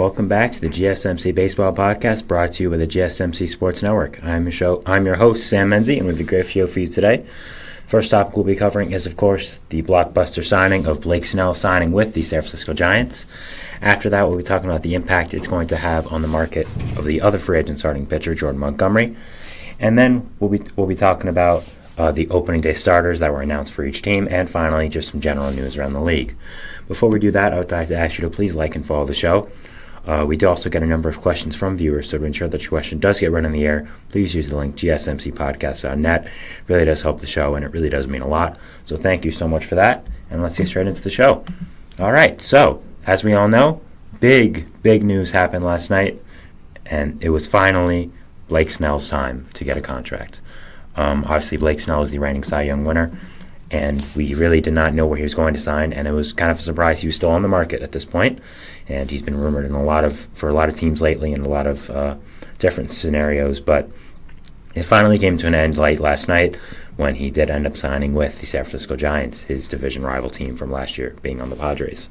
Welcome back to the GSMC Baseball Podcast, brought to you by the GSMC Sports Network. I'm your host, Sam Menzie, and we have a great show for you today. First topic we'll be covering is, of course, the blockbuster signing of Blake Snell signing with the San Francisco Giants. After that, we'll be talking about the impact it's going to have on the market of the other free agent starting pitcher, Jordan Montgomery. And then we'll be talking about the opening day starters that were announced for each team, and finally, just some general news around the league. Before we do that, I would like to ask you to please like and follow the show. We do also get a number of questions from viewers, so to ensure that your question does get run in the air, please use the link gsmcpodcast.net. It really does help the show, and it really does mean a lot. So thank you so much for that, and let's get straight into the show. All right, so as we all know, big news happened last night, and it was finally Blake Snell's time to get a contract. Obviously, Blake Snell is the reigning Cy Young winner, and we really did not know where he was going to sign, and it was kind of a surprise he was still on the market at this point. And he's been rumored for a lot of teams lately in a lot of different scenarios, but it finally came to an end late last night when he did end up signing with the San Francisco Giants, his division rival team from last year, being on the Padres.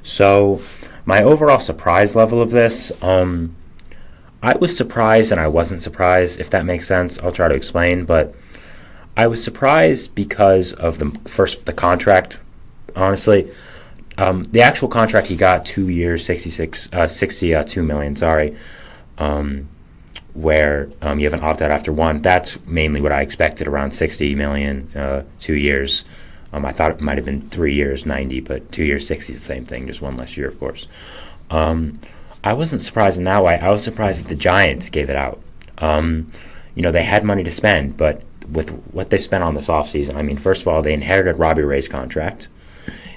So my overall surprise level of this, I was surprised and I wasn't surprised, if that makes sense. I'll try to explain, but I was surprised because of the contract, honestly. The actual contract he got, 2 years, $62 million, where you have an opt-out after one. That's mainly what I expected, around $60 million, 2 years. I thought it might have been 3 years, 90, but 2 years, 60 is the same thing, just one less year, of course. I wasn't surprised in that way. I was surprised that the Giants gave it out. They had money to spend, but with what they spent on this offseason, I mean, first of all, they inherited Robbie Ray's contract.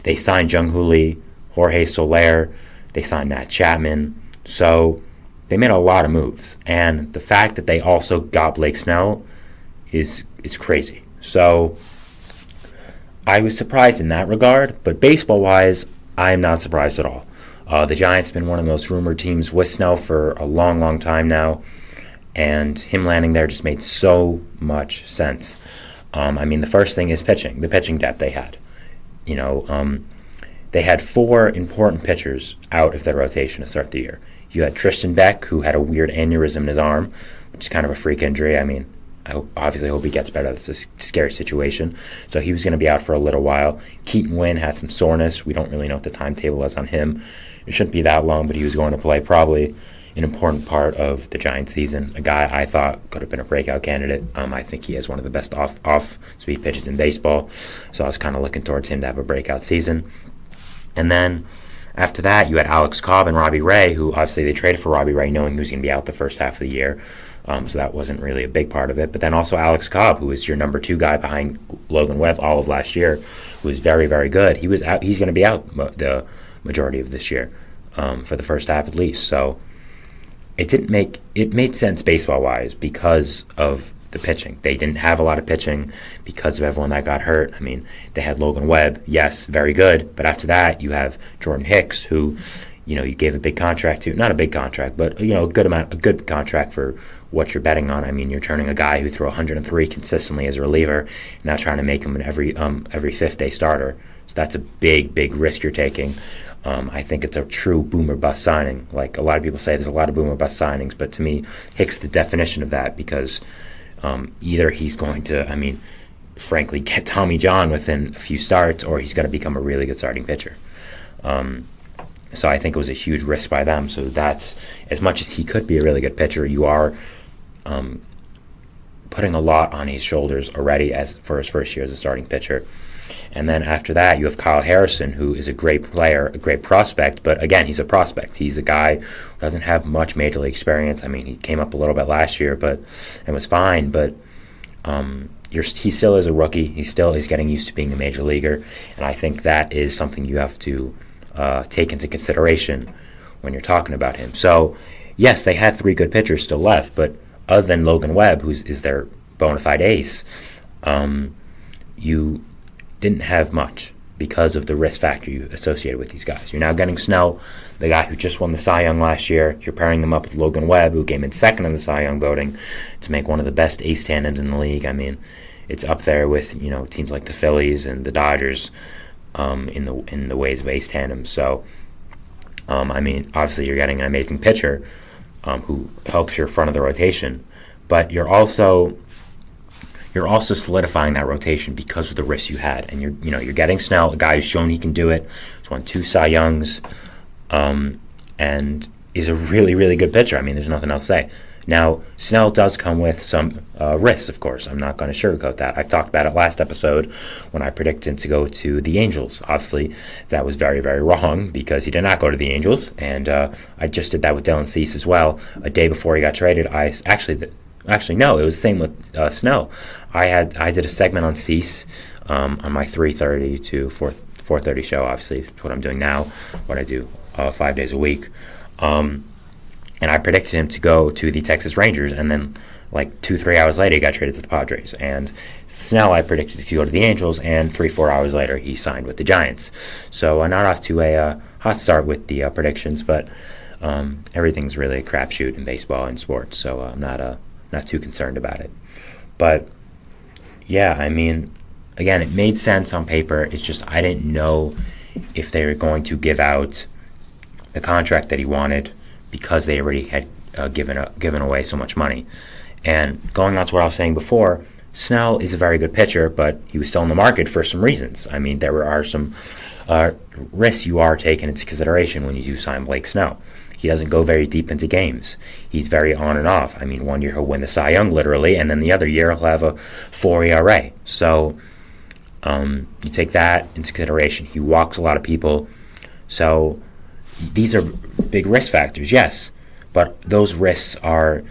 They signed Jung-Hoo Lee, Jorge Soler. They signed Matt Chapman. So they made a lot of moves. And the fact that they also got Blake Snell is crazy. So I was surprised in that regard. But baseball-wise, I am not surprised at all. The Giants have been one of the most rumored teams with Snell for a long time now. And him landing there just made so much sense. The first thing is pitching, the pitching depth they had. They had 4 important pitchers out of their rotation to start the year. You had Tristan Beck, who had a weird aneurysm in his arm, which is kind of a freak injury. I obviously hope he gets better. That's a scary situation. So he was going to be out for a little while. Keaton Winn had some soreness. We don't really know what the timetable is on him. It shouldn't be that long, but he was going to play probably an important part of the Giants season. A guy I thought could have been a breakout candidate. I think he has one of the best off-speed pitches in baseball. So I was kind of looking towards him to have a breakout season. And then after that, you had Alex Cobb and Robbie Ray, who obviously they traded for Robbie Ray knowing he was going to be out the first half of the year. So that wasn't really a big part of it. But then also Alex Cobb, who was your number 2 guy behind Logan Webb all of last year, who was very, very good. He was out. He's going to be out the majority of this year, for the first half at least. So it made sense baseball-wise because of the pitching. They didn't have a lot of pitching because of everyone that got hurt. They had Logan Webb, yes, very good, but after that you have Jordan Hicks, who you gave a big contract to, not a big contract, but a good contract for what you're betting on. You're turning a guy who threw 103 consistently as a reliever, and now trying to make him an every fifth day starter. So that's a big risk you're taking. I think it's a true boomer bust signing. Like a lot of people say, there's a lot of boomer bust signings, but to me, Hicks the definition of that, because either he's going to, frankly, get Tommy John within a few starts, or he's going to become a really good starting pitcher. So I think it was a huge risk by them. So that's, as much as he could be a really good pitcher, you are putting a lot on his shoulders already for his first year as a starting pitcher. And then after that, you have Kyle Harrison, who is a great player, a great prospect. But again, he's a prospect. He's a guy who doesn't have much major league experience. He came up a little bit last year, and was fine. But he still is a rookie. He's getting used to being a major leaguer. And I think that is something you have to take into consideration when you're talking about him. So, yes, they had 3 good pitchers still left. But other than Logan Webb, who is their bona fide ace, you didn't have much because of the risk factor you associated with these guys. You're now getting Snell, the guy who just won the Cy Young last year. You're pairing them up with Logan Webb, who came in second in the Cy Young voting, to make one of the best ace tandems in the league. It's up there with teams like the Phillies and the Dodgers in the ways of ace tandems. So Obviously you're getting an amazing pitcher who helps your front of the rotation, but you're also solidifying that rotation because of the risks you had, and you're getting Snell, a guy who's shown he can do it. He's won 2 Cy Youngs, and is a really, really good pitcher. There's nothing else to say. Now, Snell does come with some risks, of course. I'm not going to sugarcoat that. I talked about it last episode when I predicted him to go to the Angels. Obviously, that was very, very wrong because he did not go to the Angels, and I just did that with Dylan Cease as well. A day before he got traded, Actually, no, it was the same with Snell. I did a segment on Cease on my 3:30 to 4:30 show. Obviously, it's what I'm doing now, what I do 5 days a week. And I predicted him to go to the Texas Rangers, and then like 2-3 hours later, he got traded to the Padres. And Snell, I predicted to go to the Angels, and 3-4 hours later, he signed with the Giants. So not off to a hot start with the predictions, but everything's really a crapshoot in baseball and sports, so I'm not too concerned about it. But yeah, again, it made sense on paper. It's just I didn't know if they were going to give out the contract that he wanted because they already had given away so much money. And going on to what I was saying before, Snell is a very good pitcher, but he was still in the market for some reasons. There are some risks you are taking into consideration when you do sign Blake Snell. He doesn't go very deep into games. He's very on and off. 1 year he'll win the Cy Young literally, and then the other year he'll have a 4 ERA. So you take that into consideration. He walks a lot of people. So these are big risk factors, yes, but those risks are,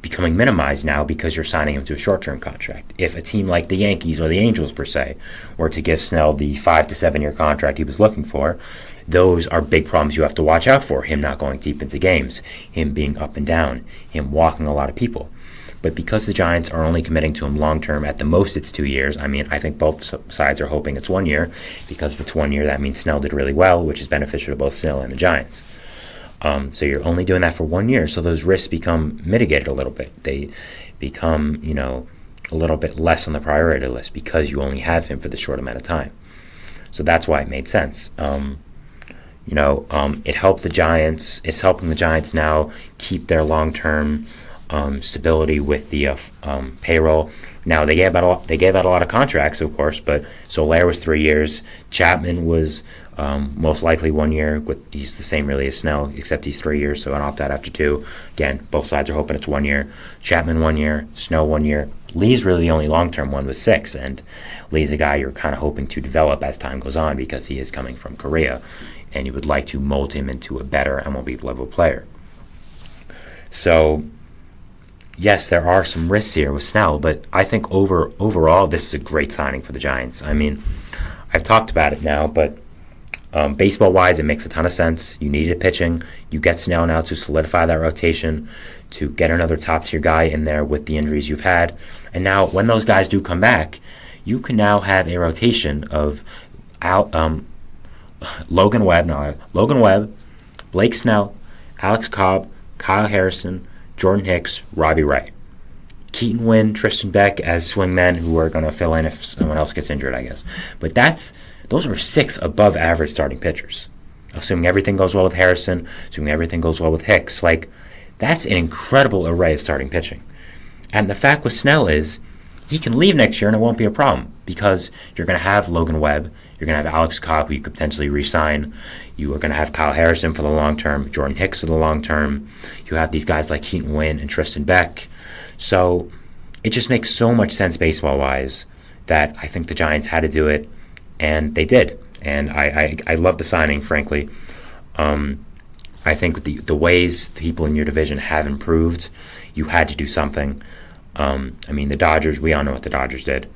becoming minimized now because you're signing him to a short-term contract. If a team like the Yankees or the Angels, per se, were to give Snell the 5 to 7 year contract he was looking for, those are big problems you have to watch out for. Him not going deep into games, him being up and down, him walking a lot of people. But because the Giants are only committing to him long-term, at the most it's 2 years. I think both sides are hoping it's 1 year, because if it's 1 year, that means Snell did really well, which is beneficial to both Snell and the Giants. So you're only doing that for 1 year, so those risks become mitigated a little bit. They become, a little bit less on the priority list because you only have him for the short amount of time. So that's why it made sense. It helped the Giants. It's helping the Giants now keep their long-term stability with the payroll. Now they gave out a lot of contracts, of course, but Soler was 3 years. Chapman was most likely 1 year. He's the same really as Snell, except he's 3 years, so I'd opt out after 2. Again, both sides are hoping it's 1 year. Chapman 1 year, Snell 1 year. Lee's really the only long-term one with 6, and Lee's a guy you're kind of hoping to develop as time goes on because he is coming from Korea, and you would like to mold him into a better MLB-level player. So yes, there are some risks here with Snell, but I think overall this is a great signing for the Giants. I've talked about it now, but baseball-wise, it makes a ton of sense. You needed pitching. You get Snell now to solidify that rotation, to get another top-tier guy in there with the injuries you've had. And now when those guys do come back, you can now have a rotation of Logan Webb, Blake Snell, Alex Cobb, Kyle Harrison, Jordan Hicks, Robbie Wright. Keaton Winn, Tristan Beck as swingmen who are going to fill in if someone else gets injured, I guess. But those are 6 above-average starting pitchers. Assuming everything goes well with Harrison, assuming everything goes well with Hicks. That's an incredible array of starting pitching. And the fact with Snell is he can leave next year and it won't be a problem because you're going to have Logan Webb, you're going to have Alex Cobb who you could potentially re-sign, you are going to have Kyle Harrison for the long term, Jordan Hicks for the long term, you have these guys like Keaton Winn and Tristan Beck. So it just makes so much sense baseball-wise that I think the Giants had to do it, and they did. And I love the signing, frankly. I think the ways people in your division have improved, you had to do something. The Dodgers, we all know what the Dodgers did.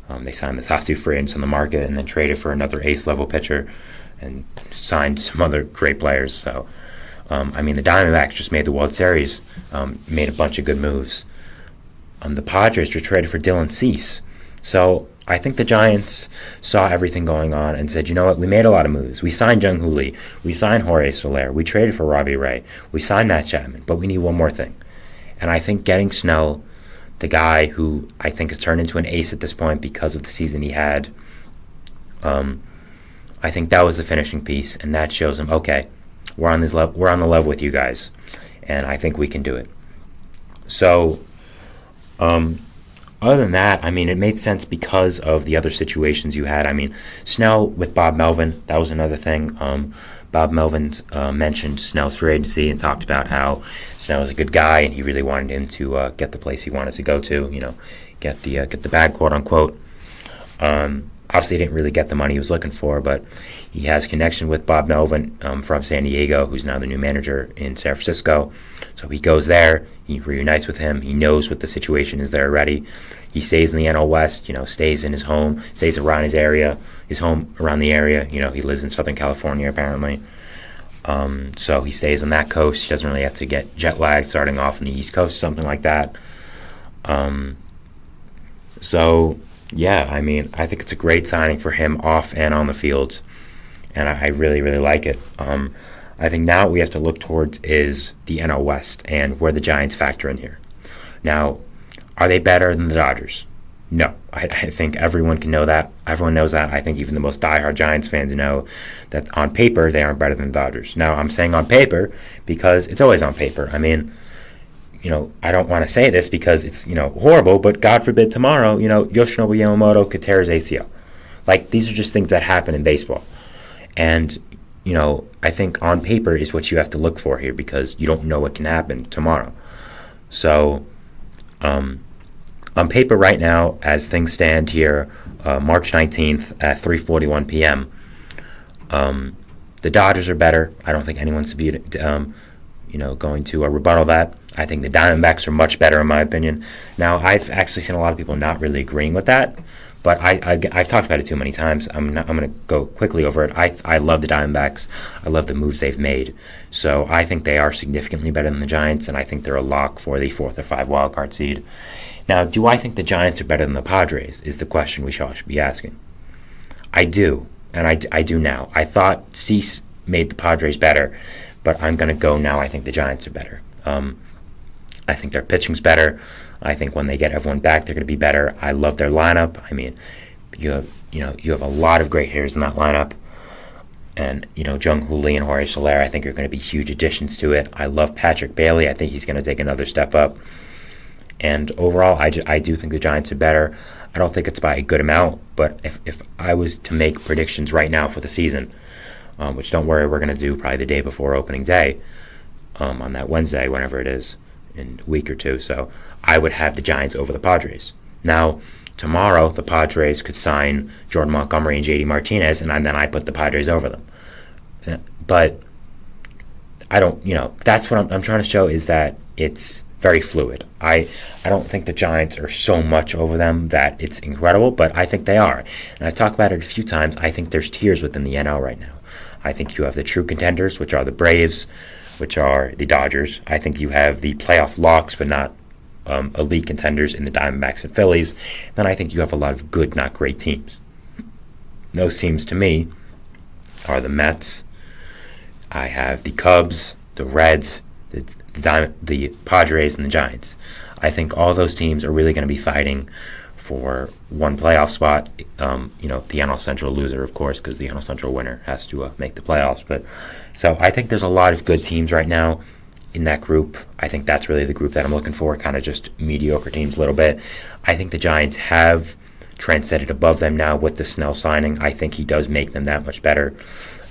They signed the top 2 free agents on the market and then traded for another ace-level pitcher and signed some other great players. So, the Diamondbacks just made the World Series, made a bunch of good moves. The Padres just traded for Dylan Cease. So I think the Giants saw everything going on and said, you know what, we made a lot of moves. We signed Jung Hoo Lee. We signed Jorge Soler. We traded for Robbie Ray. We signed Matt Chapman. But we need one more thing. And I think getting Snell, the guy who I think has turned into an ace at this point because of the season he had, I think that was the finishing piece. And that shows him, okay, we're on the level with you guys, and I think we can do it. So, other than that, I mean, it made sense because of the other situations you had. I mean, Snell with Bob Melvin, that was another thing. Bob Melvin mentioned Snell's free agency and talked about how Snell was a good guy and he really wanted him to get the place he wanted to go to, get the bag, quote unquote. Obviously, he didn't really get the money he was looking for, but he has connection with Bob Melvin from San Diego, who's now the new manager in San Francisco. So he goes there, he reunites with him, he knows what the situation is there already. He stays in the NL West, stays in his home, stays around his area, his home around the area. He lives in Southern California, apparently. So he stays on that coast. He doesn't really have to get jet lagged starting off on the East Coast, something like that. Yeah, I mean, I think it's a great signing for him off and on the field, and I really, really like it. I think now what we have to look towards is the NL West and where the Giants factor in here. Now, are they better than the Dodgers? No. I think everyone can know that. Everyone knows that. I think even the most diehard Giants fans know that on paper they aren't better than the Dodgers. Now, I'm saying on paper because it's always on paper. I mean, I don't want to say this because it's, horrible, but God forbid tomorrow, Yoshinobu Yamamoto could tear his ACL. Like, these are just things that happen in baseball. And, I think on paper is what you have to look for here because you don't know what can happen tomorrow. So, on paper right now, as things stand here, March 19th at 3:41 p.m., the Dodgers are better. I don't think anyone's going to rebuttal that. I think the Diamondbacks are much better in my opinion. Now, I've actually seen a lot of people not really agreeing with that, but I've talked about it too many times. I'm going to go quickly over it. I love the Diamondbacks. I love the moves they've made. So I think they are significantly better than the Giants, and I think they're a lock for the 4th or 5 wildcard seed. Now, do I think the Giants are better than the Padres is the question we should be asking. I do, and I do now. I thought Cease made the Padres better, but I'm going to go now. I think the Giants are better. I think their pitching's better. I think when they get everyone back, they're going to be better. I love their lineup. I mean, you have a lot of great hitters in that lineup, and Jung-Hoo Lee and Jorge Soler, I think, are going to be huge additions to it. I love Patrick Bailey. I think he's going to take another step up. And overall, I do think the Giants are better. I don't think it's by a good amount, but if I was to make predictions right now for the season, which don't worry, we're going to do probably the day before opening day, on that Wednesday, whenever it is, in a week or two. So I would have the Giants over the Padres. Now, tomorrow, the Padres could sign Jordan Montgomery and JD Martinez, and then I put the Padres over them. But I don't, that's what I'm trying to show is that it's very fluid. I don't think the Giants are so much over them that it's incredible, but I think they are. And I've talked about it a few times. I think there's tiers within the NL right now. I think you have the true contenders, which are the Braves, which are the Dodgers. I think you have the playoff locks, but not elite contenders in the Diamondbacks and Phillies. Then I think you have a lot of good, not great teams. Those teams, to me, are the Mets. I have the Cubs, the Reds, the Padres, and the Giants. I think all those teams are really going to be fighting for one playoff spot. The NL Central loser, of course, because the NL Central winner has to make the playoffs. But so I think there's a lot of good teams right now in that group. I think that's really the group that I'm looking for, kind of just mediocre teams a little bit. I think the Giants have transcended above them now with the Snell signing. I think he does make them that much better.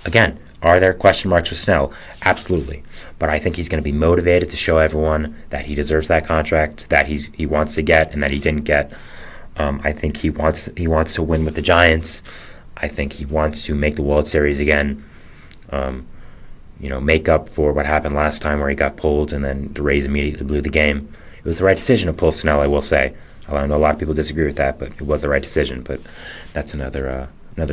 Again, are there question marks with Snell? Absolutely. But I think he's going to be motivated to show everyone that he deserves that contract, that he wants to get, and that he didn't get. I think he wants to win with the Giants. I think he wants to make the World Series again. Make up for what happened last time where he got pulled and then the Rays immediately blew the game. It was the right decision to pull Snell, I will say. I know a lot of people disagree with that, but it was the right decision. But that's another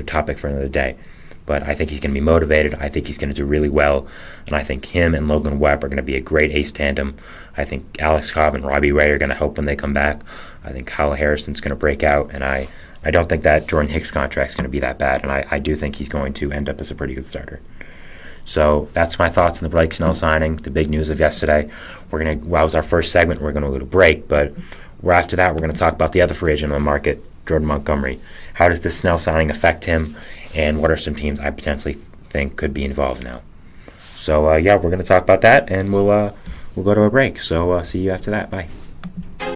topic for another day. But I think he's going to be motivated. I think he's going to do really well. And I think him and Logan Webb are going to be a great ace tandem. I think Alex Cobb and Robbie Ray are going to help when they come back. I think Kyle Harrison's going to break out. And I don't think that Jordan Hicks contract's going to be that bad. And I do think he's going to end up as a pretty good starter. So that's my thoughts on the Blake Snell signing, the big news of yesterday. That was our first segment. We're going to go to break. But after that, we're going to talk about the other free agent on the market, Jordan Montgomery. How does the Snell signing affect him? And what are some teams I potentially think could be involved now? So, we're going to talk about that, and we'll go to a break. So, see you after that. Bye.